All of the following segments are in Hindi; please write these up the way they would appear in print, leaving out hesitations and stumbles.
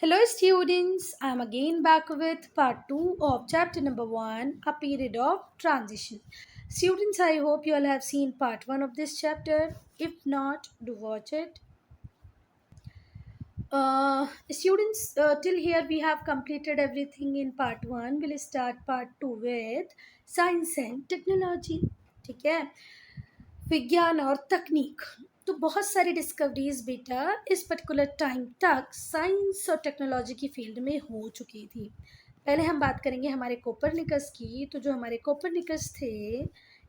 Hello, students. I'm again back with part 2 of chapter number 1, A Period of Transition. Students, I hope you all have seen part 1 of this chapter. If not, do watch it. Students, till here we have completed everything in part 1. We'll start part 2 with Science and Technology. ठीक है, विज्ञान और तकनीक। तो बहुत सारी डिस्कवरीज बेटा इस पर्टिकुलर टाइम तक साइंस और टेक्नोलॉजी की फील्ड में हो चुकी थी। पहले हम बात करेंगे हमारे कोपरनिकस की। तो जो हमारे कोपरनिकस थे,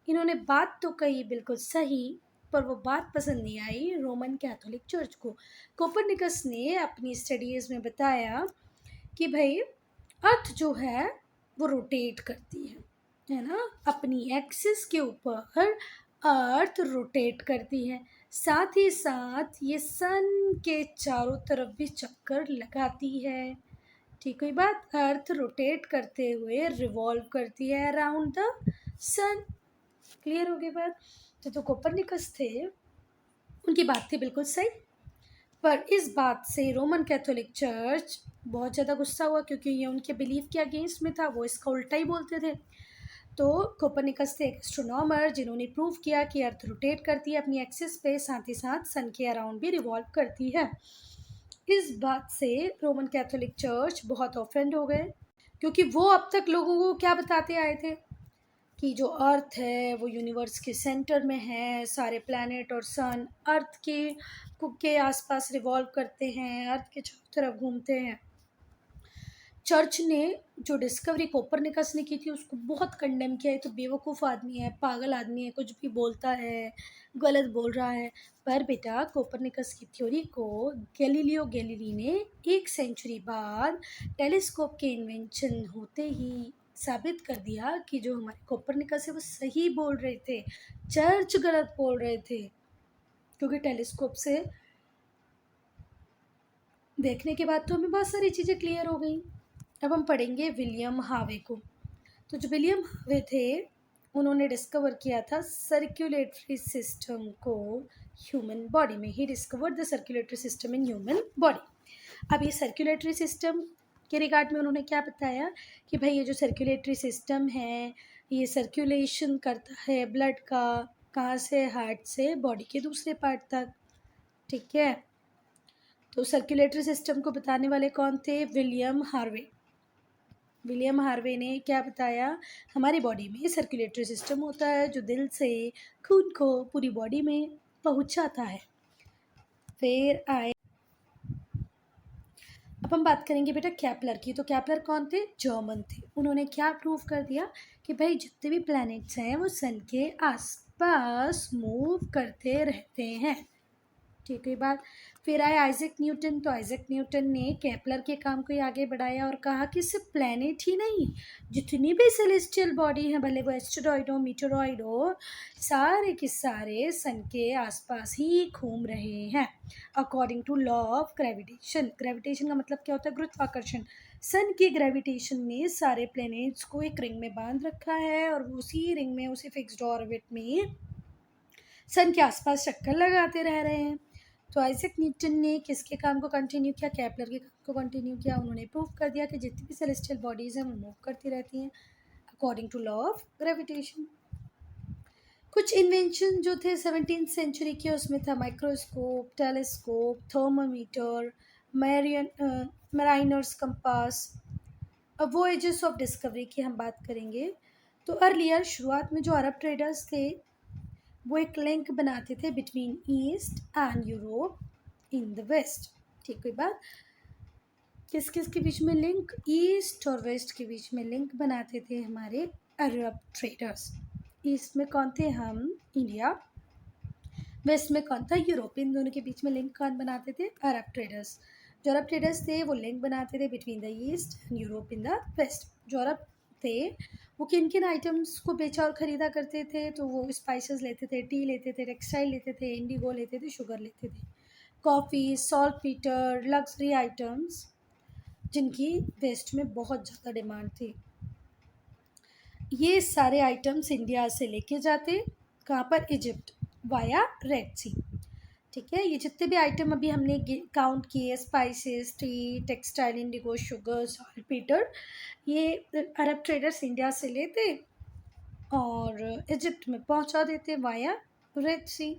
इन्होंने बात तो कही बिल्कुल सही, पर वो बात पसंद नहीं आई रोमन कैथोलिक चर्च को। कोपरनिकस ने अपनी स्टडीज़ में बताया कि भाई अर्थ जो है वो रोटेट करती है ना, अपनी एक्सिस के ऊपर अर्थ रोटेट करती है। साथ ही साथ ये सन के चारों तरफ भी चक्कर लगाती है। ठीक हुई बात, अर्थ रोटेट करते हुए रिवॉल्व करती है अराउंड द सन। क्लियर हो गई बात। तो कोपरनिकस थे, उनकी बात थी बिल्कुल सही, पर इस बात से रोमन कैथोलिक चर्च बहुत ज़्यादा गुस्सा हुआ, क्योंकि ये उनके बिलीफ के अगेंस्ट में था। वो इसका उल्टा ही बोलते थे। तो कोपरनिकस थे एक एस्ट्रोनॉमर जिन्होंने प्रूव किया कि अर्थ रोटेट करती है अपनी एक्सिस पे, साथ ही साथ सन के अराउंड भी रिवॉल्व करती है। इस बात से रोमन कैथोलिक चर्च बहुत ऑफेंड हो गए, क्योंकि वो अब तक लोगों को क्या बताते आए थे कि जो अर्थ है वो यूनिवर्स के सेंटर में है, सारे प्लैनेट और सन अर्थ के आसपास रिवॉल्व करते हैं, अर्थ के चारों तरफ घूमते हैं। चर्च ने जो डिस्कवरी कोपरनिकस ने की थी उसको बहुत कंडेम किया है। तो बेवकूफ़ आदमी है, पागल आदमी है, कुछ भी बोलता है, गलत बोल रहा है। पर बेटा कोपरनिकस की थ्योरी को गैलीलियो गैलीली ने 1 सेंचुरी बाद टेलीस्कोप के इन्वेंशन होते ही साबित कर दिया कि जो हमारे कोपरनिकस है वो सही बोल रहे थे, चर्च गलत बोल रहे थे। क्योंकि टेलीस्कोप से देखने के बाद तो हमें बहुत सारी चीज़ें क्लियर हो गई। अब हम पढ़ेंगे विलियम हावे को। तो जो विलियम हावे थे, उन्होंने डिस्कवर किया था सर्कुलेटरी सिस्टम को ह्यूमन बॉडी में। He discovered the circulatory system in human body. अब ये सर्कुलेटरी सिस्टम के रिगार्ड में उन्होंने क्या बताया कि भाई ये जो सर्कुलेटरी सिस्टम है ये सर्कुलेशन करता है ब्लड का, कहाँ से, हार्ट से बॉडी के दूसरे पार्ट तक। ठीक है, तो सर्कुलेटरी सिस्टम को बताने वाले कौन थे? William Harvey. विलियम हार्वे ने क्या बताया? हमारी बॉडी में सर्कुलेटरी सिस्टम होता है जो दिल से खून को पूरी बॉडी में पहुंचाता है। फिर आए, अब हम बात करेंगे बेटा कैपलर की। तो कैपलर कौन थे? जर्मन थे। उन्होंने क्या प्रूव कर दिया कि भाई जितने भी प्लैनेट्स हैं वो सन के आसपास मूव करते रहते हैं। ठीक है बात। फिर आए आइजैक न्यूटन। तो आइजैक न्यूटन ने केपलर के काम को आगे बढ़ाया और कहा कि सिर्फ प्लैनेट ही नहीं, जितनी भी सेलेस्टियल बॉडी है, भले वो एस्टेरॉइड हो, मीटेरॉइड हो, सारे के सारे सन के आसपास ही घूम रहे हैं according to law of gravitation. Gravitation का मतलब क्या होता है? गुरुत्वाकर्षण। सन की ग्रेविटेशन ने सारे प्लैनेट्स को एक रिंग में बांध रखा है और उसी रिंग में, उसी फिक्स्ड ऑर्बिट में सन के आसपास चक्कर लगाते रह रहे हैं। तो आइजैक न्यूटन ने किसके काम को कंटिन्यू किया? केपलर के काम को कंटिन्यू किया। उन्होंने प्रूव कर दिया कि जितनी भी सेलेस्टियल बॉडीज़ हैं वो मूव करती रहती हैं according to law of gravitation. कुछ इन्वेंशन जो थे 17th सेंचुरी के, उसमें था microscope, telescope, thermometer, mariners compass. अब वॉयजेस ऑफ डिस्कवरी की हम बात करेंगे। तो अर्लियर शुरुआत में जो अरब ट्रेडर्स थे वो एक लिंक बनाते थे between east and Europe in the west. ठीक हुई बात। किस किस के बीच में लिंक? ईस्ट और वेस्ट के बीच में लिंक बनाते थे हमारे अरब ट्रेडर्स। ईस्ट में कौन थे? हम, इंडिया। वेस्ट में कौन था? यूरोप। इन दोनों के बीच में लिंक कौन बनाते थे? Arab traders. जो अरब ट्रेडर्स थे वो लिंक बनाते थे between the east and Europe in the west. जो अरब थे वो किन किन आइटम्स को बेचा और ख़रीदा करते थे? तो वो स्पाइसेस लेते थे, टी लेते थे, टेक्सटाइल लेते थे, इंडिगो लेते थे, शुगर लेते थे, coffee, salt Peter, luxury items जिनकी वेस्ट में बहुत ज़्यादा डिमांड थी। ये सारे आइटम्स इंडिया से लेके जाते कहाँ पर? इजिप्ट, वाया रेड सी। ठीक है, ये जितने भी आइटम अभी हमने काउंट किए, spices, T, textile, Indigo, sugar, saltpetre, ये अरब ट्रेडर्स इंडिया से लेते और इजिप्ट में पहुंचा देते वाया रेड सी।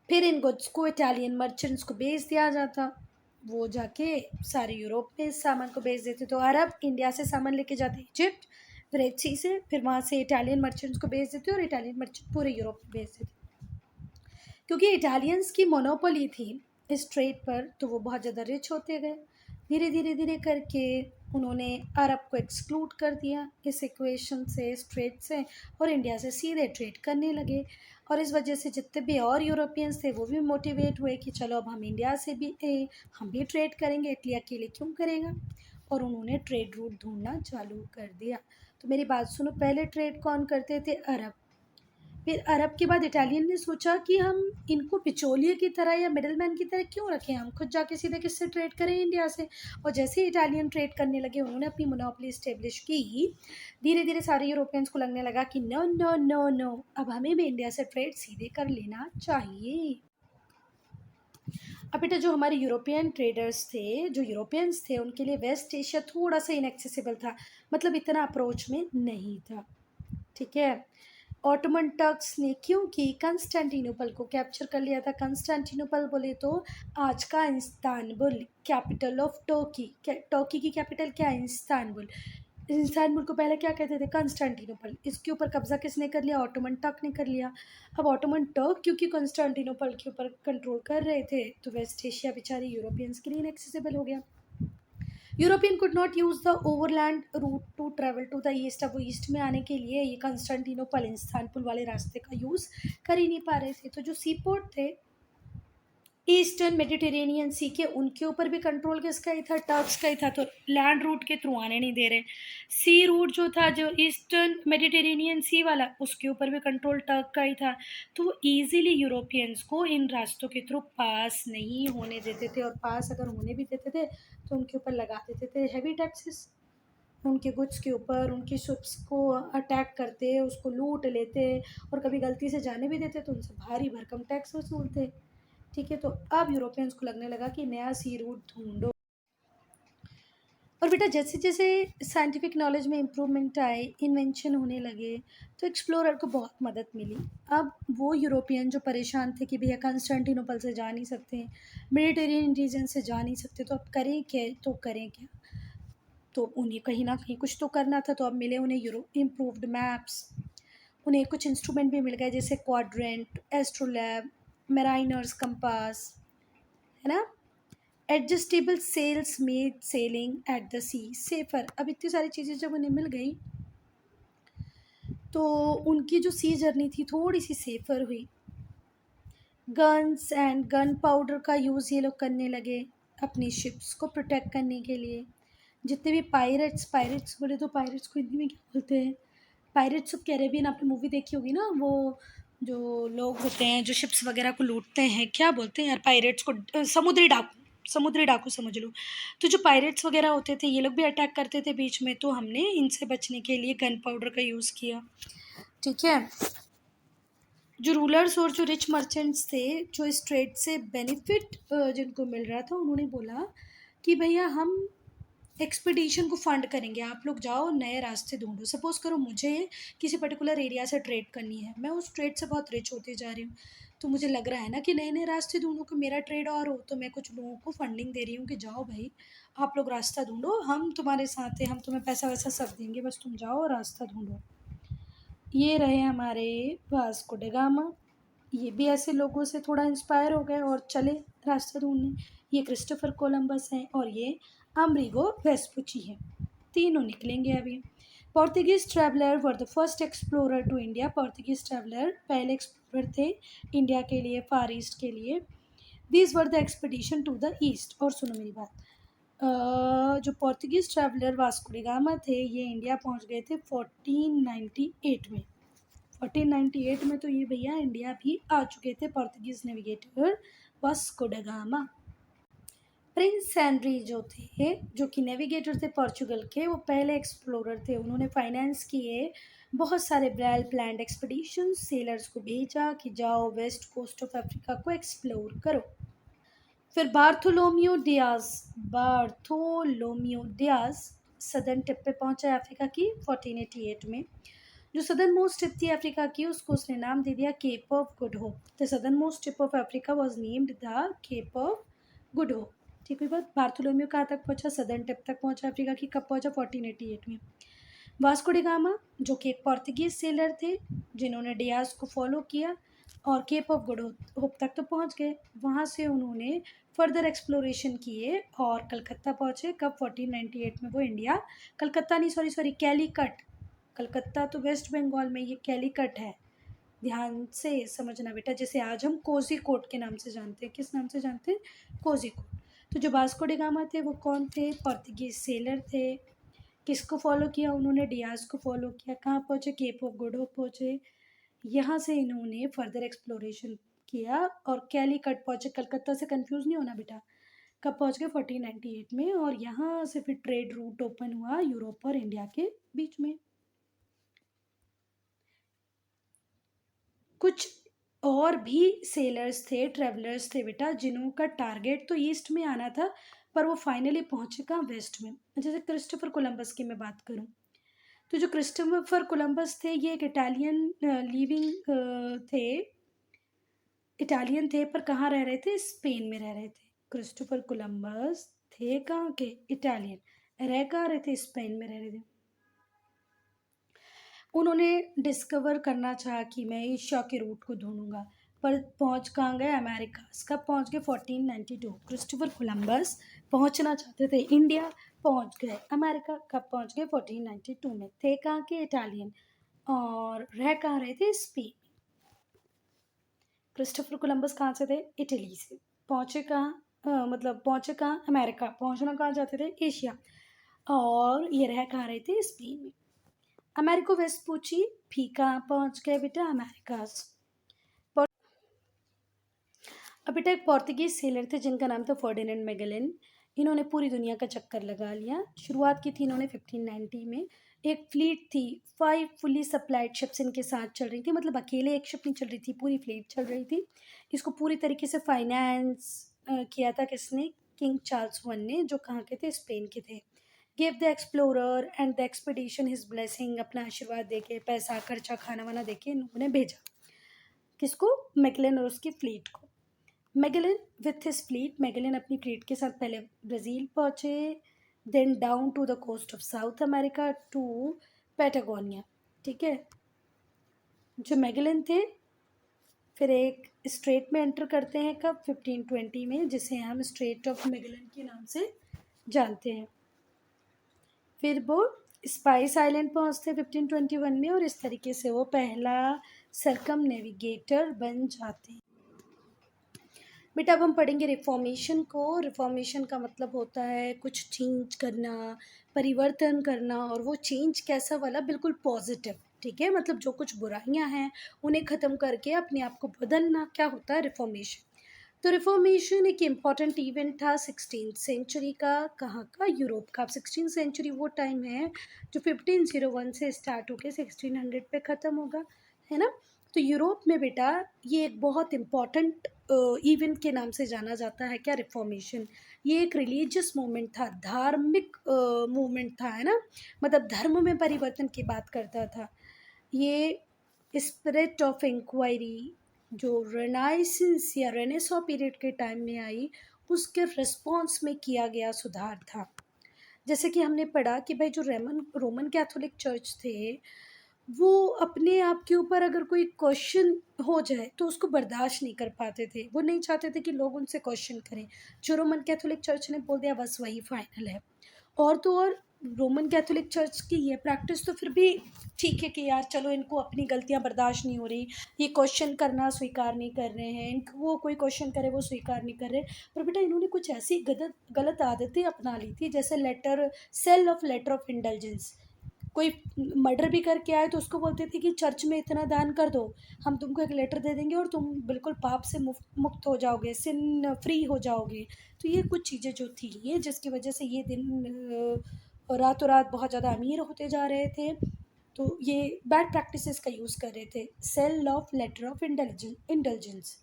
फिर इन गुड्स को इटालियन मर्चेंट्स को बेच दिया जाता, वो जाके सारे यूरोप में इस सामान को बेच देते। तो अरब इंडिया से सामान लेके जाते इजिप्ट रेड सी से, फिर वहाँ से इटालियन मर्चेंट्स को बेच देते और इटालियन मर्चेंट पूरे यूरोप में बेच देते। क्योंकि इटालियंस की मोनोपोली थी इस ट्रेड पर, तो वो बहुत ज़्यादा रिच होते गए। धीरे धीरे धीरे करके उन्होंने अरब को एक्सक्लूड कर दिया इस इक्वेशन से, इस ट्रेड से, और इंडिया से सीधे ट्रेड करने लगे। और इस वजह से जितने भी और यूरोपियंस थे वो भी मोटिवेट हुए कि चलो अब हम इंडिया से भी हम भी ट्रेड करेंगे, इटली अकेले क्यों करेगा। और उन्होंने ट्रेड रूट ढूंढना चालू कर दिया। तो मेरी बात सुनो, पहले ट्रेड कौन करते थे? अरब। फिर अरब के बाद इटालियन ने सोचा कि हम इनको बिचौलिए की तरह या मिडलमैन की तरह क्यों रखें, हम खुद जाके सीधे किससे ट्रेड करें? इंडिया से। और जैसे ही इटालियन ट्रेड करने लगे, उन्होंने अपनी मोनोपोली इस्टेब्लिश की, धीरे धीरे सारे यूरोपियंस को लगने लगा कि नो नो नो नो, अब हमें भी इंडिया से ट्रेड सीधे कर लेना चाहिए। अब बेटा, जो हमारे यूरोपियन ट्रेडर्स थे, जो यूरोपियंस थे, उनके लिए वेस्ट एशिया थोड़ा सा इनएक्सेसिबल था, मतलब इतना अप्रोच में नहीं था। ठीक है, ऑटोमन टर्क्स ने क्योंकि कंस्टेंटिनोपल को कैप्चर कर लिया था। कंस्टेंटिनोपल बोले तो आज का Istanbul, capital of Turkey. Turkey की कैपिटल क्या है? इस्तांबुल। इस्तांबुल को पहले क्या कहते थे? कंस्टेंटिनोपल। इसके ऊपर कब्जा किसने कर लिया? ऑटोमन टर्क ने कर लिया। अब ऑटोमन टर्क क्योंकि कंस्टेंटिनोपल के ऊपर कंट्रोल कर रहे थे, तो वेस्ट एशिया बेचारे यूरोपियंस के लिए इनएक्सेसिबल हो गया। European could not use the overland route to travel to the east. अब वो ईस्ट में आने के लिए ये कंस्टेंटिनोपल, इस्तांबुल वाले रास्ते का यूज़ कर ही नहीं पा रहे थे। तो जो सी पोर्ट थे ईस्टर्न मेडिटेरेनियन सी के, उनके ऊपर भी कंट्रोल किसका ही था? टर्क्स का ही था। तो लैंड रूट के थ्रू आने नहीं दे रहे। सी रूट जो था, जो ईस्टर्न मेडिटेरेनियन सी वाला, उसके ऊपर भी कंट्रोल टर्क का ही था। तो वो ईजिली यूरोपियंस को इन रास्तों के थ्रू पास नहीं होने देते थे, और पास अगर होने भी देते थे तो उनके ऊपर लगा देते थे हैवी टैक्सेस। उनके गुड्स के ऊपर, उनकी शिप्स को अटैक करते, उसको लूट लेते, और कभी गलती से जाने भी देते तो उनसे भारी भरकम टैक्स वसूलते। ठीक है, तो अब यूरोपियंस को लगने लगा कि नया सी रूट ढूंढो। और बेटा, जैसे जैसे साइंटिफिक नॉलेज में इम्प्रूवमेंट आए, इन्वेंशन होने लगे, तो एक्सप्लोरर को बहुत मदद मिली। अब वो यूरोपियन जो परेशान थे कि भैया कंस्टेंटिनोपल से जा नहीं सकते, मेडिटेरेनियन रीजन से जा नहीं सकते, तो अब करें क्या? तो करें क्या? तो उन्हें कहीं ना कहीं कुछ तो करना था। तो अब मिले उन्हें यूरो इम्प्रूव्ड मैप्स, उन्हें कुछ इंस्ट्रूमेंट भी मिल गए, जैसे क्वाड्रेंट, एस्ट्रोलैब, मेराइनर्स कंपास, है ना, adjustable sails made sailing at the sea safer. अब इतनी सारी चीज़ें जब उन्हें मिल गई, तो उनकी जो सी जर्नी थी थोड़ी सी सेफर हुई। गन्स एंड गन पाउडर का यूज़ ये लोग करने लगे अपनी शिप्स को प्रोटेक्ट करने के लिए। जितने भी पायरेट्स, पायरेट्स बोले तो पायरेट्स को हिंदी में क्या बोलते हैं? पायरेट्स ऑफ कैरेबियन, आपने मूवी देखी होगी ना, वो जो लोग होते हैं जो शिप्स वगैरह को लूटते हैं, क्या बोलते हैं यार पायरेट्स को? समुद्री डाकू, समुद्री डाकू समझ लो। तो जो पायरेट्स वगैरह होते थे, ये लोग भी अटैक करते थे बीच में, तो हमने इनसे बचने के लिए गन पाउडर का यूज़ किया। ठीक है, जो रूलर्स और जो रिच मर्चेंट्स थे, जो इस ट्रेड से बेनिफिट जिनको मिल रहा था, उन्होंने बोला कि भैया हम एक्सपीडिशन को फंड करेंगे, आप लोग जाओ नए रास्ते ढूंढो। सपोज करो मुझे किसी पर्टिकुलर एरिया से ट्रेड करनी है, मैं उस ट्रेड से बहुत रिच होते जा रही हूँ, तो मुझे लग रहा है ना कि नए नए रास्ते ढूंढो कि मेरा ट्रेड और हो, तो मैं कुछ लोगों को फंडिंग दे रही हूँ कि जाओ भाई आप लोग रास्ता ढूंढो, हम तुम्हारे साथ हैं, हम तुम्हें पैसा वैसा सब देंगे, बस तुम जाओ और रास्ता ढूंढो। ये रहे हमारे वास्को ड गामा। ये भी ऐसे लोगों से थोड़ा इंस्पायर हो गए और चले रास्ता ढूंढने। ये क्रिस्टोफर कोलंबस हैं और ये अमरीगो वेस्पुची हैं। तीनों निकलेंगे अभी। Portuguese traveller were the first explorer to India. Portuguese traveller पहले एक्सप्लोरर थे इंडिया के लिए, फार ईस्ट के लिए। These were the expedition to the east. और सुनो मेरी बात, जो Portuguese traveller Vasco da Gama थे, ये इंडिया पहुंच गए थे 1498 में। 1498 में तो ये भैया इंडिया भी आ चुके थे, Portuguese navigator Vasco da Gama. Prince Henry जो थे, जो कि नेविगेटर थे पोर्चुगल के, वो पहले एक्सप्लोरर थे। उन्होंने फाइनेंस किए बहुत सारे वेल प्लान्ड एक्सपीडिशन, सेलर्स को भेजा कि जाओ वेस्ट कोस्ट ऑफ अफ्रीका को एक्सप्लोर करो। फिर बार्थोलोमियो डियाज सदर्न टिप पे पहुंचा अफ्रीका की 1488 में। जो सदर्न मोस्ट टिप थी अफ्रीका की, उसको उसने नाम दे दिया Cape of Good Hope. The southern most tip of Africa was named the Cape of Good Hope. ठीक हुई बात। बार्थोलोमियो कहाँ तक पहुंचा? सदर्न टिप तक पहुंचा अफ्रीका की। कब पहुंचा? 1488 में। वास्को डी गामा, जो कि एक पोर्तुगीज सेलर थे, जिन्होंने डियाज को फॉलो किया और केप ऑफ गुड होप तक तो पहुंच गए। वहाँ से उन्होंने फर्दर एक्सप्लोरेशन किए और कलकत्ता पहुँचे। कब? 1498 में वो इंडिया, कलकत्ता नहीं, सॉरी कैलीकट। कलकत्ता तो वेस्ट बंगाल में, ये कैलीकट है। ध्यान से समझना बेटा, जैसे आज हम कोझीकोड के नाम से जानते हैं। किस नाम से जानते हैं? कोझीकोड। तो जो वास्को डी गामा थे वो कौन थे? पोर्तुगीज सेलर थे। किसको फॉलो किया उन्होंने? डियाज को फॉलो किया। कहाँ पहुँचे? केप ऑफ गुड होप पहुँचे। यहाँ से इन्होंने फर्दर एक्सप्लोरेशन किया और कैलीकट पहुँचे। कलकत्ता से कंफ्यूज नहीं होना बेटा। कब पहुँच गए? 1498 में। और यहाँ से फिर ट्रेड रूट ओपन हुआ यूरोप और इंडिया के बीच में। कुछ और भी सेलर्स थे, ट्रेवलर्स थे बेटा, जिन्हों का टारगेट तो ईस्ट में आना था, पर वो फाइनली पहुँचे कहाँ? वेस्ट में। जैसे क्रिस्टोफर कोलंबस की मैं बात करूँ, तो जो क्रिस्टोफर कोलंबस थे, ये एक इटालियन थे। इटालियन थे पर कहाँ रह रहे थे? स्पेन में रह रहे थे। क्रिस्टोफर कोलंबस थे कहाँ के? इटालियन। रह कहाँ रहे थे? स्पेन में रह रहे थे। उन्होंने डिस्कवर करना चाहा कि मैं एशिया के रूट को ढूंढूंगा, पर पहुंच कहाँ गए? अमेरिका। कब पहुंच गए? 1492। क्रिस्टोफर कोलंबस पहुंचना चाहते थे इंडिया, पहुंच गए अमेरिका। कब पहुंच गए? 1492 में। थे कहाँ के? इटालियन। और रह कहाँ रहे थे? स्पेन। क्रिस्टोफर कोलंबस कहाँ से थे? इटली से। पहुंचे कहाँ? मतलब पहुंचे कहाँ? अमेरिका। पहुंचना कहाँ चाहते थे? एशिया। और ये रह कहाँ रहे थे? स्पेन में। अमेरिको वेस्पूची भी कहाँ पहुंच गए बेटा? अमेरिका। अब बेटा एक पोर्तुगीज सेलर थे जिनका नाम था फर्डिनेंड मैगेलन। इन्होंने पूरी दुनिया का चक्कर लगा लिया। शुरुआत की थी इन्होंने 1590 में। एक फ्लीट थी, 5 फुली सप्लाइड शिप्स इनके साथ चल रही थी। मतलब अकेले एक शिप नहीं चल रही थी, पूरी फ्लीट चल रही थी। इसको पूरी तरीके से फाइनेंस किया था किसने? किंग चार्ल्स वन ने, जो कहाँ के थे? स्पेन के थे। Give the explorer and the expedition his blessing, अपना आशीर्वाद देके, पैसा खर्चा खाना वाना देके इन्होंने भेजा। किसको? मैगेलन और उसकी फ्लीट को। Magellan with his fleet, Magellan अपनी फ्लीट के साथ पहले ब्राज़ील पहुँचे, then down to the coast of South America to Patagonia. ठीक है। जो मैगेलन थे फिर एक स्ट्रेट में एंटर करते हैं। कब? 1520 में, जिसे हम स्ट्रेट ऑफ मैगेलन के नाम से जानते हैं। फिर वो स्पाइस आइलैंड पहुंचते 1521 में, और इस तरीके से वो पहला सरकम नेविगेटर बन जाते हैं। बेटा अब हम पढ़ेंगे रिफॉर्मेशन को। रिफॉर्मेशन का मतलब होता है कुछ चेंज करना, परिवर्तन करना, और वो चेंज कैसा वाला? बिल्कुल पॉजिटिव। ठीक है। मतलब जो कुछ बुराइयां हैं उन्हें ख़त्म करके अपने आप को बदलना, क्या होता है? रिफॉर्मेशन। तो रिफॉर्मेशन एक इम्पॉर्टेंट इवेंट था 16th सेंचुरी का। कहाँ का? यूरोप का। अब 16th सेंचुरी वो टाइम है जो 1501 से स्टार्ट होकर 1600 पे ख़त्म होगा, है ना। तो यूरोप में बेटा ये एक बहुत इम्पॉर्टेंट इवेंट के नाम से जाना जाता है। क्या? रिफॉर्मेशन। ये एक रिलीजियस मूवमेंट था, धार्मिक मूवमेंट था, है ना। मतलब धर्म में परिवर्तन की बात करता था। ये स्पिरिट ऑफ इंक्वायरी जो रेनाइसेंस या रेनेसॉ पीरियड के टाइम में आई, उसके रिस्पॉन्स में किया गया सुधार था। जैसे कि हमने पढ़ा कि भाई जो रोमन कैथोलिक चर्च थे, वो अपने आप के ऊपर अगर कोई क्वेश्चन हो जाए तो उसको बर्दाश्त नहीं कर पाते थे। वो नहीं चाहते थे कि लोग उनसे क्वेश्चन करें। जो रोमन कैथोलिक चर्च ने बोल दिया बस वही फाइनल है। और तो और रोमन कैथोलिक चर्च की ये प्रैक्टिस तो फिर भी ठीक है कि यार चलो इनको अपनी गलतियां बर्दाश्त नहीं हो रही, ये क्वेश्चन करना स्वीकार नहीं कर रहे हैं, इनको वो कोई क्वेश्चन करे वो स्वीकार नहीं कर रहे। पर बेटा इन्होंने कुछ ऐसी गलत गलत आदतें अपना ली थी, जैसे लेटर ऑफ इंडल्जेंस। कोई मर्डर भी करके आए तो उसको बोलते थे कि चर्च में इतना दान कर दो, हम तुमको एक लेटर दे देंगे और तुम बिल्कुल पाप से मुक्त हो जाओगे, सिन फ्री हो जाओगे। तो ये कुछ चीज़ें जो थी ये जिसकी वजह से ये दिन रातों रात बहुत ज़्यादा अमीर होते जा रहे थे। तो ये बैड प्रैक्टिसेस का यूज़ कर रहे थे। Sale of letter of indulgence,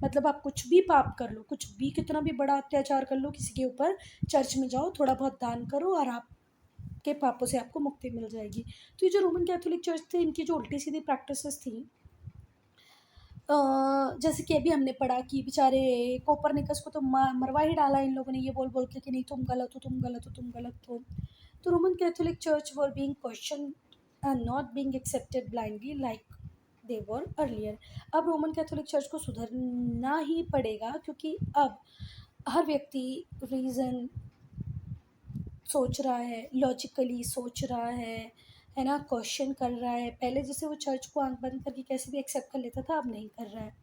मतलब आप कुछ भी पाप कर लो, कुछ भी कितना भी बड़ा अत्याचार कर लो किसी के ऊपर, चर्च में जाओ, थोड़ा बहुत दान करो और आपके पापों से आपको मुक्ति मिल जाएगी। तो ये जो रोमन कैथोलिक चर्च थे इनकी जो उल्टी सीधी प्रैक्टिसेस थी, जैसे कि अभी हमने पढ़ा कि बेचारे कोपरनिकस को तो मरवा ही डाला इन लोगों ने, ये बोल बोल के कि नहीं तुम गलत हो, तुम गलत हो, तुम गलत हो। तो Roman Catholic church were being question and not being accepted blindly like they were earlier. अब रोमन कैथोलिक चर्च को सुधरना ही पड़ेगा, क्योंकि अब हर व्यक्ति रीज़न सोच रहा है, लॉजिकली सोच रहा है ना, क्वेश्चन कर रहा है। पहले जैसे वो चर्च को आंख बंद करके कैसे भी एक्सेप्ट कर लेता था, अब नहीं कर रहा है।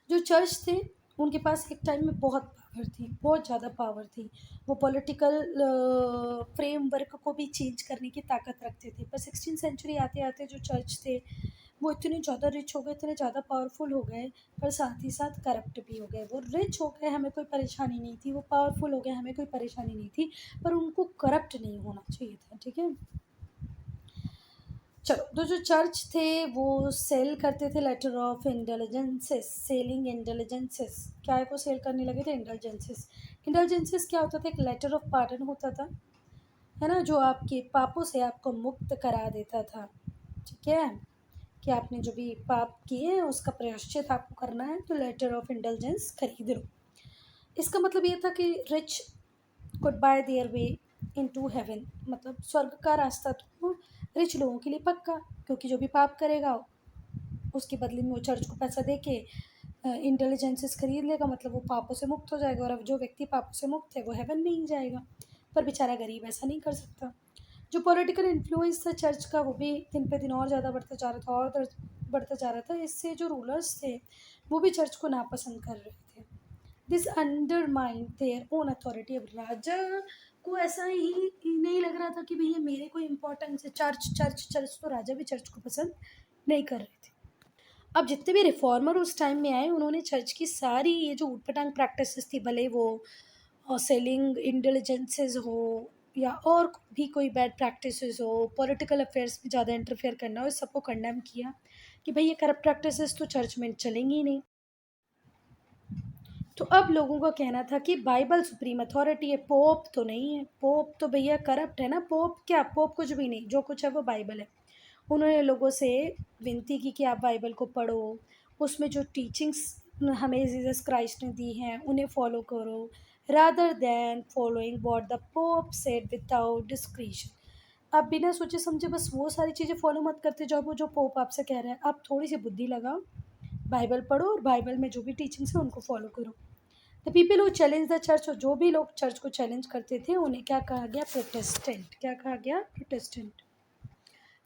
जो चर्च थे उनके पास एक टाइम में बहुत पावर थी, बहुत ज़्यादा पावर थी। वो पॉलिटिकल फ्रेमवर्क को भी चेंज करने की ताकत रखते थे। पर 16th सेंचुरी आते आते जो चर्च थे वो इतने ज़्यादा रिच हो गए, इतने ज़्यादा पावरफुल हो गए, पर साथ ही साथ करप्ट भी हो गए। वो रिच हो गए, हमें कोई परेशानी नहीं थी, वो पावरफुल हो गए, हमें कोई परेशानी नहीं थी, पर उनको करप्ट नहीं होना चाहिए था। ठीक है, चलो। तो जो चर्च थे वो सेल करते थे letter of intelligences, selling intelligences. क्या को सेल करने लगे थे? इंटेलिजेंसेस। इंटेलिजेंसेस क्या होता था? एक लेटर ऑफ पार्डन होता था, है ना, जो आपके पापों से आपको मुक्त करा देता था। ठीक है, कि आपने जो भी पाप किए हैं उसका प्रायश्चित आपको करना है, तो लेटर ऑफ इंटेलिजेंस खरीद लो। इसका मतलब ये था कि rich could bye their way into haven, मतलब स्वर्ग का रास्ता तो रिच लोगों के लिए पक्का, क्योंकि जो भी पाप करेगा उसके बदले में वो चर्च को पैसा दे के इंटेलिजेंसेस खरीद लेगा, मतलब वो पापों से मुक्त हो जाएगा, और अब जो व्यक्ति पापों से मुक्त है वो हेवन में ही जाएगा। पर बेचारा गरीब ऐसा नहीं कर सकता। जो पॉलिटिकल इन्फ्लुएंस था चर्च का वो भी दिन पे दिन और ज़्यादा बढ़ता जा रहा था, और बढ़ता जा रहा था। इससे जो रूलर्स थे वो भी चर्च को नापसंद कर रहे थे। This undermine their own authority. अब राजा को ऐसा ही नहीं लग रहा था कि भैया मेरे को इम्पोर्टेंस है, चर्च चर्च चर्च, तो राजा भी चर्च को पसंद नहीं कर रहे थे। अब जितने भी रिफॉर्मर उस टाइम में आए उन्होंने चर्च की सारी ये जो ऊटपटांग प्रैक्टिसेस थी, भले वो सेलिंग इंटेलिजेंसेस हो या और भी कोई बैड प्रैक्टिसेस हो, पॉलिटिकल अफेयर्स में ज़्यादा इंटरफेयर करना हो, इस सबको कंडेम किया कि भाई ये करप्ट प्रैक्टिसेस तो चर्च में चलेंगी ही नहीं। तो अब लोगों का कहना था कि बाइबल सुप्रीम अथॉरिटी है, पोप तो नहीं है, पोप तो भैया करप्ट है ना, पोप क्या, पोप कुछ भी नहीं, जो कुछ है वो बाइबल है। उन्होंने लोगों से विनती की कि आप बाइबल को पढ़ो, उसमें जो टीचिंग्स हमें जीसस क्राइस्ट ने दी हैं उन्हें फॉलो करो, rather than following what the pope said without discretion. आप बिना सोचे समझे बस वो सारी चीज़ें फॉलो मत करते जाओ वो जो पोप आपसे कह रहा है, आप थोड़ी सी बुद्धि लगाओ, बाइबल पढ़ो और बाइबल में जो भी टीचिंग्स है उनको फॉलो करो। The people who challenge the church, और जो भी लोग चर्च को चैलेंज करते थे उन्हें क्या कहा गया? प्रोटेस्टेंट। क्या कहा गया? प्रोटेस्टेंट।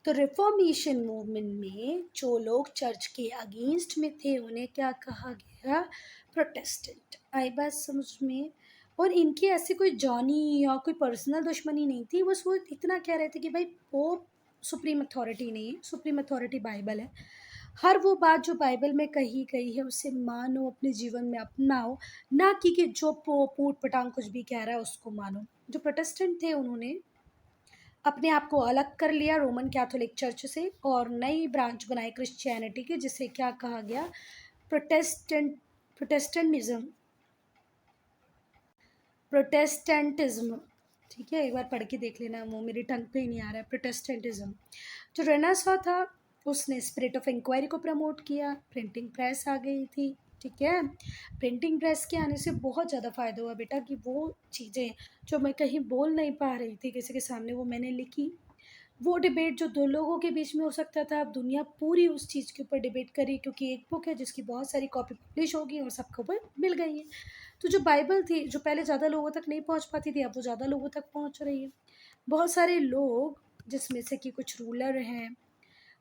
तो रिफॉर्मेशन मूवमेंट में जो लोग चर्च के अगेंस्ट में थे उन्हें क्या कहा गया? प्रोटेस्टेंट। आई बात समझ में? और इनकी ऐसी कोई जॉनी या कोई पर्सनल दुश्मनी नहीं थी, बस वो इतना कह रहे थे कि भाई पोप सुप्रीम अथॉरिटी नहीं है, सुप्रीम अथॉरिटी बाइबल है। हर वो बात जो बाइबल में कही गई है उसे मानो, अपने जीवन में अपनाओ, ना कि जो पोप ऊट पटांग कुछ भी कह रहा है उसको मानो। जो प्रोटेस्टेंट थे उन्होंने अपने आप को अलग कर लिया रोमन कैथोलिक चर्च से और नई ब्रांच बनाई क्रिश्चियनिटी की, जिसे क्या कहा गया? प्रोटेस्टेंटिज्म। प्रोटेस्टेंटिज्म। ठीक है, एक बार पढ़ के देख लेना, वो मेरी टंग पे ही नहीं आ रहा है। प्रोटेस्टेंटिज्म। जो रेनेसां था उसने स्पिरिट ऑफ इंक्वायरी को प्रमोट किया, प्रिंटिंग प्रेस आ गई थी। ठीक है, प्रिंटिंग प्रेस के आने से बहुत ज़्यादा फ़ायदा हुआ बेटा, कि वो चीज़ें जो मैं कहीं बोल नहीं पा रही थी किसी के सामने वो मैंने लिखी। वो डिबेट जो दो लोगों के बीच में हो सकता था, अब दुनिया पूरी उस चीज़ के ऊपर डिबेट करी, क्योंकि एक बुक है जिसकी बहुत सारी कॉपी पब्लिश होगी और सबको वो मिल गई है। तो जो बाइबल थी जो पहले ज़्यादा लोगों तक नहीं पहुंच पाती थी, अब वो ज़्यादा लोगों तक पहुंच रही है। बहुत सारे लोग जिसमें से कि कुछ रूलर हैं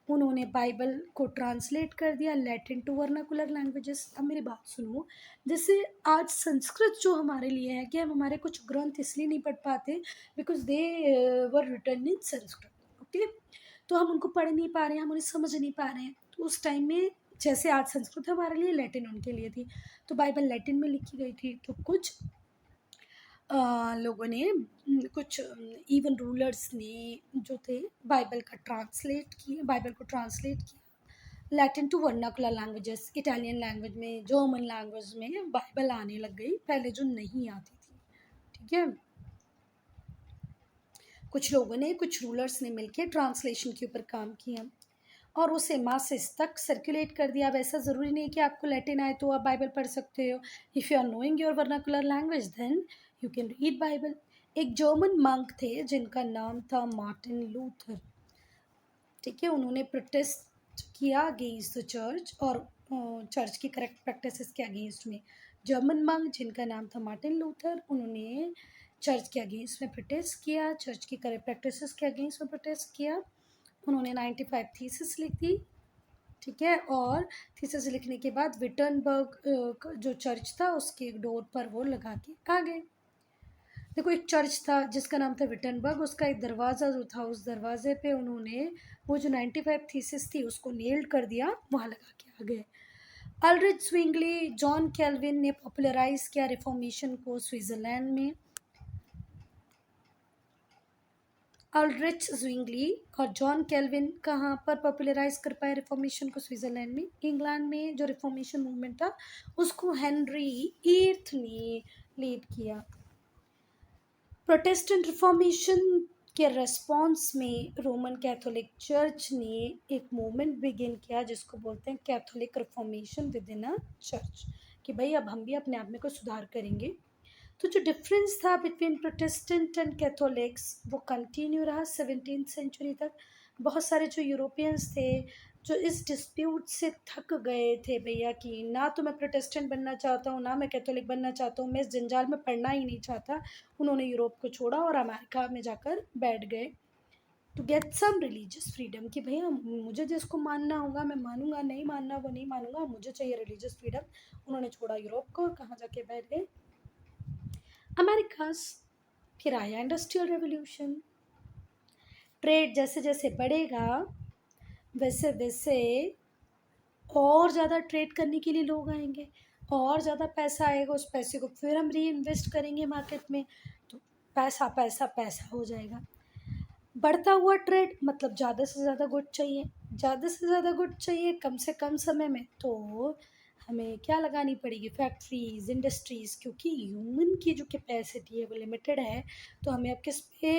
उन्होंने बाइबल को ट्रांसलेट कर दिया लैटिन टू वर्नाकुलर लैंग्वेजेस। अब मेरी बात सुनो, जैसे आज संस्कृत जो हमारे लिए है कि हम हमारे कुछ ग्रंथ इसलिए नहीं पढ़ पाते because they were written in Sanskrit. Okay, तो हम उनको पढ़ नहीं पा रहे हैं, हम उन्हें समझ नहीं पा रहे हैं। तो उस टाइम में जैसे आज संस्कृत हमारे लिए, लैटिन उनके लिए थी, तो बाइबल लैटिन में लिखी गई थी। तो कुछ लोगों ने कुछ इवन रूलर्स ने जो थे बाइबल को ट्रांसलेट किया Latin to vernacular languages, Italian language में, जर्मन लैंग्वेज में बाइबल आने लग गई, पहले जो नहीं आती थी। ठीक है, कुछ लोगों ने, कुछ रूलर्स ने मिलकर ट्रांसलेशन के ऊपर काम किया और उसे मासेस तक सर्कुलेट कर दिया। अब ऐसा ज़रूरी नहीं कि आपको लैटिन आए तो आप बाइबल पढ़ सकते हो। If you are knowing your vernacular language then you can read Bible. एक जर्मन मंक थे जिनका नाम था मार्टिन लूथर। ठीक है, उन्होंने प्रोटेस्ट किया अगेंस्ट द चर्च और चर्च की करेक्ट प्रैक्टिसेस के अगेंस्ट में। जर्मन मंक जिनका नाम था मार्टिन लूथर, उन्होंने चर्च के अगेंस्ट में प्रोटेस्ट किया, चर्च की करेक्ट प्रैक्टिसेस के अगेंस्ट में प्रोटेस्ट किया। उन्होंने 95 थीसिस लिख दी। ठीक है, और थीसिस लिखने के बाद विटनबर्ग जो चर्च था उसके डोर पर वो लगा के आ गए। देखो, एक चर्च था जिसका नाम था विटनबर्ग, उसका एक दरवाज़ा जो था, उस दरवाजे पे उन्होंने वो जो 95 थीसिस थी उसको नेल्ड कर दिया, वहाँ लगा के आ गए। अल्ड्रिच zwingli, जॉन कैल्विन ने पॉपुलराइज किया रिफॉर्मेशन को स्विट्ज़रलैंड में। अल्ड्रिच zwingli और जॉन कैल्विन कहाँ पर पॉपुलराइज कर पाए रिफॉर्मेशन को? स्विट्ज़रलैंड में। इंग्लैंड में जो रिफॉर्मेशन मूवमेंट था उसको हेनरी एट्थ ने लीड किया। प्रोटेस्टेंट रिफॉर्मेशन के रेस्पॉन्स में रोमन कैथोलिक चर्च ने एक मूवमेंट बिगिन किया जिसको बोलते हैं Catholic reformation with in a church, कि भाई अब हम भी अपने आप में कोई सुधार करेंगे। तो जो डिफरेंस था बिटवीन प्रोटेस्टेंट एंड कैथोलिक्स वो कंटिन्यू रहा 17th सेंचुरी तक। बहुत सारे जो यूरोपियंस थे जो इस डिस्प्यूट से थक गए थे भैया कि ना तो मैं प्रोटेस्टेंट बनना चाहता हूँ, ना मैं कैथोलिक बनना चाहता हूँ, मैं इस जंजाल में पढ़ना ही नहीं चाहता, उन्होंने यूरोप को छोड़ा और अमेरिका में जाकर बैठ गए to get some religious freedom, कि भैया मुझे जिसको मानना होगा मैं मानूंगा, नहीं मानना वो नहीं मानूंगा, मुझे चाहिए रिलीजियस फ्रीडम। उन्होंने छोड़ा यूरोप को और कहाँ जाके बैठ गए? अमेरिकास। फिर आया इंडस्ट्रियल रेवोल्यूशन। ट्रेड जैसे जैसे बढ़ेगा वैसे वैसे और ज़्यादा ट्रेड करने के लिए लोग आएंगे, और ज़्यादा पैसा आएगा, उस पैसे को फिर हम री इन्वेस्ट करेंगे मार्केट में, तो पैसा पैसा पैसा हो जाएगा। बढ़ता हुआ ट्रेड मतलब ज़्यादा से ज़्यादा गुड चाहिए, ज़्यादा से ज़्यादा गुड चाहिए कम से कम समय में, तो हमें क्या लगानी पड़ेगी? फैक्ट्रीज, इंडस्ट्रीज़, क्योंकि ह्यूमन की जो कैपेसिटी है वो लिमिटेड है, तो हमें अब किस पे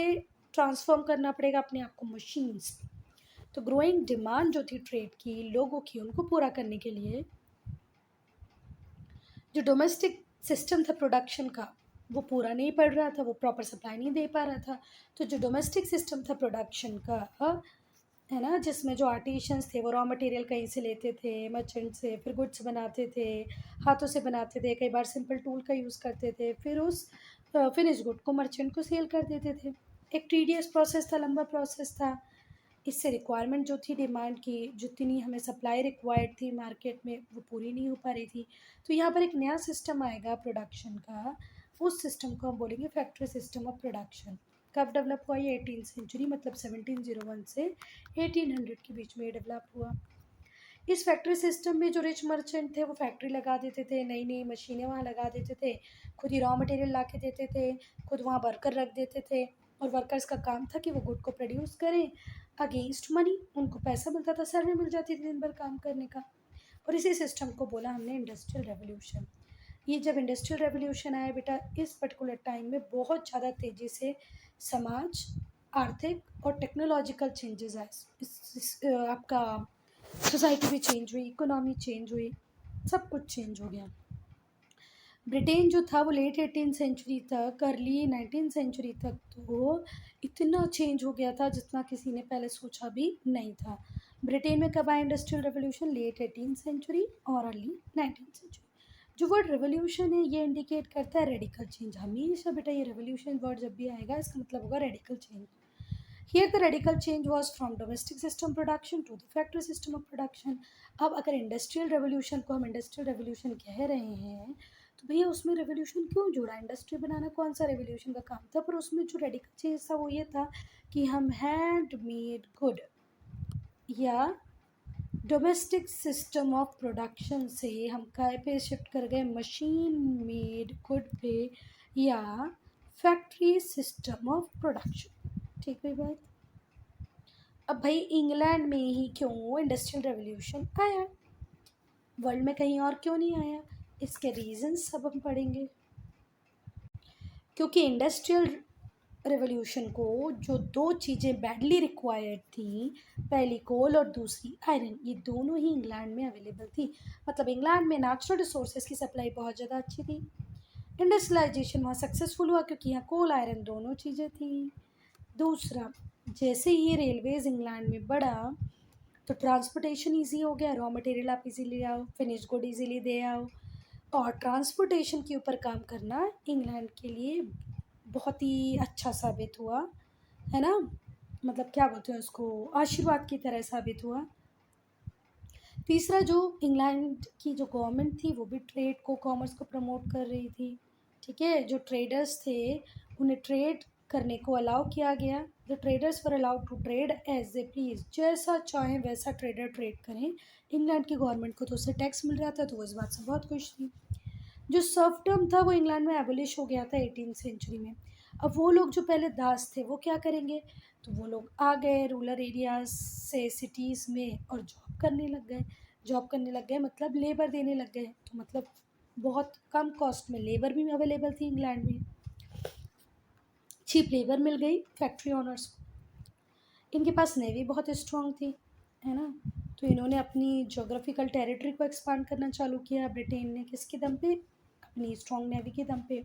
ट्रांसफॉर्म करना पड़ेगा? अपने आप को मशीन्स पे। तो ग्रोइंग डिमांड जो थी ट्रेड की, लोगों की, उनको पूरा करने के लिए जो डोमेस्टिक सिस्टम था प्रोडक्शन का वो पूरा नहीं पड़ रहा था, वो प्रॉपर सप्लाई नहीं दे पा रहा था। तो जो डोमेस्टिक सिस्टम था प्रोडक्शन का, है ना, जिसमें जो आर्टिशंस थे वो रॉ मटेरियल कहीं से लेते थे, मर्चेंट से, फिर गुड्स बनाते थे, हाथों से बनाते थे, कई बार सिंपल टूल का यूज़ करते थे, फिर उस फिनिश गुड को मर्चेंट को सेल कर देते थे। एक टीडियस प्रोसेस था, लंबा प्रोसेस था। इससे रिक्वायरमेंट जो थी डिमांड की, जितनी हमें सप्लाई रिक्वायर्ड थी मार्केट में वो पूरी नहीं हो पा रही थी। तो यहाँ पर एक नया सिस्टम आएगा प्रोडक्शन का, उस सिस्टम को हम बोलेंगे फैक्ट्री सिस्टम ऑफ प्रोडक्शन। कब डेवलप हुआ? ये 18th सेंचुरी, मतलब 1701 से 1800 के बीच में डेवलप हुआ। इस फैक्ट्री सिस्टम में जो रिच मर्चेंट थे वो फैक्ट्री लगा देते थे, नई नई मशीनें वहाँ लगा देते थे, खुद ही रॉ मटेरियल ला के देते थे, खुद वहाँ वर्कर रख देते थे, और वर्कर्स का काम था कि वो गुड को प्रोड्यूस करें अगेंस्ट मनी, उनको पैसा मिलता था, सैलरी मिल जाती थी दिन भर काम करने का। और इसी सिस्टम को बोला हमने इंडस्ट्रियल रेवोल्यूशन। ये जब इंडस्ट्रियल रेवोल्यूशन आया बेटा, इस पर्टिकुलर टाइम में बहुत ज़्यादा तेज़ी से समाज, आर्थिक और टेक्नोलॉजिकल चेंजेस आए। आपका सोसाइटी भी चेंज हुई, इकोनॉमी चेंज हुई, सब कुछ चेंज हो गया। ब्रिटेन जो था वो लेट 18th सेंचुरी तक, अर्ली 19th सेंचुरी तक तो इतना चेंज हो गया था जितना किसी ने पहले सोचा भी नहीं था। ब्रिटेन में कब आया industrial revolution? Late 18th century और अर्ली 19th सेंचुरी। जो वर्ड रेवोल्यूशन है ये इंडिकेट करता है रेडिकल चेंज। हमेशा बेटा ये रेवोल्यूशन वर्ड जब भी आएगा इसका मतलब होगा radical change. Here the radical change was from domestic system production to the factory system of production. अब अगर इंडस्ट्रियल रेवोल्यूशन को हम इंडस्ट्रियल रेवोल्यूशन कह रहे हैं तो भैया उसमें रेवोल्यूशन क्यों जुड़ा? इंडस्ट्री बनाना कौन सा रेवोल्यूशन का काम था? पर उसमें जो रेडिकल चेंज था वो ये था कि हम हैंड मेड गुड या डोमेस्टिक सिस्टम ऑफ प्रोडक्शन से हम काय पे शिफ्ट कर गए? मशीन मेड गुड पे या फैक्ट्री सिस्टम ऑफ प्रोडक्शन। ठीक है बात। अब भाई इंग्लैंड में ही क्यों इंडस्ट्रियल रेवोल्यूशन आया, वर्ल्ड में कहीं और क्यों नहीं आया? इसके रीजंस सब हम पढ़ेंगे। क्योंकि इंडस्ट्रियल रेवोल्यूशन को जो दो चीज़ें बैडली रिक्वायर्ड थी, पहली कोल और दूसरी आयरन, ये दोनों ही इंग्लैंड में अवेलेबल थी। मतलब इंग्लैंड में नेचुरल रिसोर्सेज की सप्लाई बहुत ज़्यादा अच्छी थी। इंडस्ट्रियलाइजेशन वहाँ सक्सेसफुल हुआ क्योंकि यहाँ कोल आयरन दोनों चीज़ें थी। दूसरा, जैसे ही रेलवेज इंग्लैंड में बढ़ा तो ट्रांसपोर्टेशन ईजी हो गया, रॉ मटेरियल आप इजीली आओ, फिनिश गुड इजीली दे आओ। और ट्रांसपोर्टेशन के ऊपर काम करना इंग्लैंड के लिए बहुत ही अच्छा साबित हुआ, है ना? मतलब क्या बोलते हैं उसको, आशीर्वाद की तरह साबित हुआ। तीसरा, जो इंग्लैंड की जो गवर्नमेंट थी वो भी ट्रेड को, कॉमर्स को प्रमोट कर रही थी। ठीक है, जो ट्रेडर्स थे उन्हें ट्रेड करने को अलाउ किया गया। The traders were allowed to trade as they please, जैसा चाहें वैसा ट्रेडर ट्रेड करें। इंग्लैंड की गवर्नमेंट को तो उससे टैक्स मिल रहा था, तो वो इस बात से बहुत खुश थी। जो सर्फडम था वो इंग्लैंड में एबोलिश हो गया था 18th सेंचुरी में। अब वो लोग जो पहले दास थे वो क्या करेंगे? तो वो लोग आ गए रूरल एरियाज से सिटीज़ में और जॉब करने लग गए। जॉब करने लग गए मतलब लेबर देने लग गए, तो मतलब बहुत कम कॉस्ट में लेबर भी अवेलेबल थी इंग्लैंड में। चीप लेबर मिल गई फैक्ट्री ओनर्स को। इनके पास नेवी बहुत स्ट्रांग थी, है ना? तो इन्होंने अपनी जोग्राफिकल टेरिटरी को एक्सपांड करना चालू किया ब्रिटेन ने, किसके दम पे? अपनी स्ट्रॉन्ग नेवी के दम पे।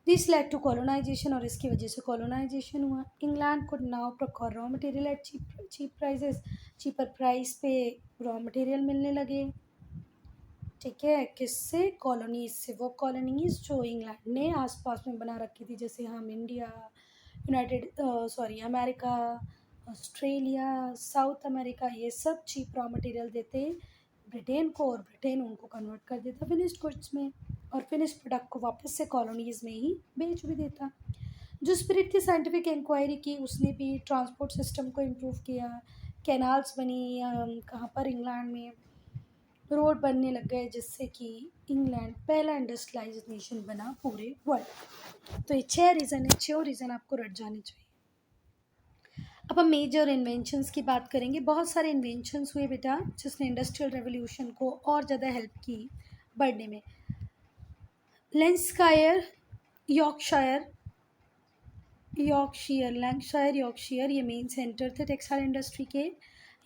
दिस लेड टू कॉलोनाइजेशन, और इसकी वजह से कॉलोनाइजेशन हुआ। इंग्लैंड को now procure raw material at cheap prices, cheaper price पे रॉ मटेरियल मिलने लगे। ठीक है, किससे? कॉलोनीज से। वो कॉलोनीज जो इंग्लैंड ने आसपास में बना रखी थी, जैसे हम India, America, Australia, south America, ये सब चीप रॉ मटेरियल देते ब्रिटेन को और ब्रिटेन उनको कन्वर्ट कर देता फिनिश्ड गुड्स में, और फिनिश्ड प्रोडक्ट को वापस से कॉलोनीज़ में ही बेच भी देता। जो स्पिरिट थी साइंटिफिक इंक्वायरी की, उसने भी ट्रांसपोर्ट सिस्टम को इम्प्रूव किया। कैनाल्स बनी कहाँ पर? इंग्लैंड में। रोड बनने लग गए, जिससे कि इंग्लैंड पहला इंडस्ट्रियलाइज नेशन बना पूरे वर्ल्ड। तो ये 6 रीज़न है, 6 रीज़न आपको रट जाने चाहिए। अब हम मेजर इन्वेंशंस की बात करेंगे। बहुत सारे इन्वेंशंस हुए बेटा जिसने इंडस्ट्रियल रेवोल्यूशन को और ज़्यादा हेल्प की बढ़ने में। लैंकाशायर, यॉर्कशायर, लैंकाशायर ये मेन सेंटर थे टेक्सटाइल इंडस्ट्री के।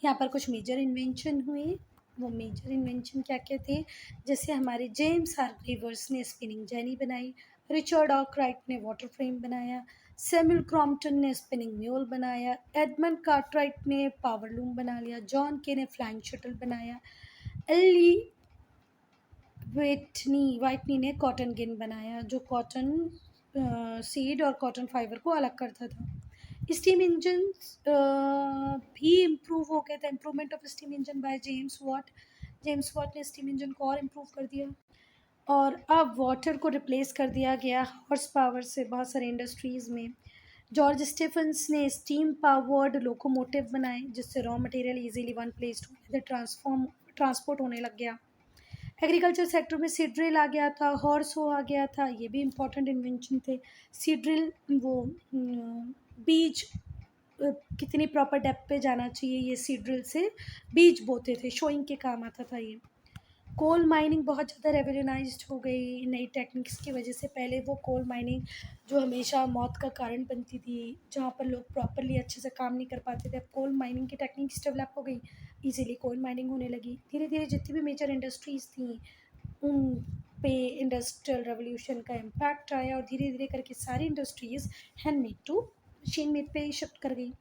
यहाँ पर कुछ मेजर इन्वेंशन हुए। वो मेजर इन्वेंशन क्या क्या थे? जैसे हमारे जेम्स हारग्रीव्स ने स्पिनिंग जेनी बनाई, रिचर्ड आर्कराइट ने वाटर फ्रेम बनाया, सैमुअल क्रॉम्पटन ने स्पिनिंग म्यूल बनाया, एडमंड कार्टराइट ने पावर लूम बना लिया, जॉन के ने फ्लाइंग शटल बनाया, एली वाइटनी ने कॉटन गिन बनाया, जो कॉटन सीड और कॉटन फाइबर को अलग करता था। स्टीम इंजन भी इम्प्रूव हो गए थे। Improvement of steam engine by James Watt ने स्टीम इंजन को और इम्प्रूव कर दिया। और अब वाटर को रिप्लेस कर दिया गया हॉर्स पावर से बहुत सारे इंडस्ट्रीज़ में। जॉर्ज स्टीफन्स ने स्टीम पावर्ड लोकोमोटिव बनाए, जिससे raw material easily one place to transport होने लग गया। एग्रीकल्चर सेक्टर में सीड ड्रिल आ गया था, हॉर्स हो आ गया था, ये भी इम्पॉर्टेंट इन्वेंशन थे। सीड ड्रिल वो बीज कितनी प्रॉपर डेप्थ पे जाना चाहिए, ये सीड ड्रिल से बीज बोते थे, शोइंग के काम आता था ये। कोल माइनिंग बहुत ज़्यादा रेवोल्यूनाइज्ड हो गई नई टेक्निक्स की वजह से। पहले वो कोल माइनिंग जो हमेशा मौत का कारण बनती थी, जहाँ पर लोग प्रॉपरली अच्छे से काम नहीं कर पाते थे, अब कोल माइनिंग की टेक्निक्स डेवलप हो गई, इजीली कोल माइनिंग होने लगी। धीरे धीरे जितनी भी मेजर इंडस्ट्रीज़ थी उन पे इंडस्ट्रियल रेवोल्यूशन का इम्पैक्ट आया, और धीरे धीरे करके सारी industries handmade to machine made पे शिफ्ट कर गई।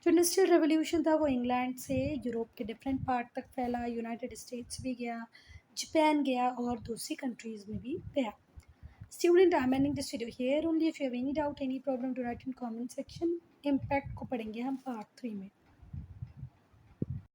जो इंडस्ट्रियल रेवोल्यूशन था वो इंग्लैंड से यूरोप के डिफरेंट पार्ट तक फैला, यूनाइटेड स्टेट्स भी गया, जापान गया और दूसरी कंट्रीज़ में भी गया। Student, I'm ending this video here. Only if you have any doubt, any problem, to write in comment section. Impact को पढ़ेंगे हम part 3 में।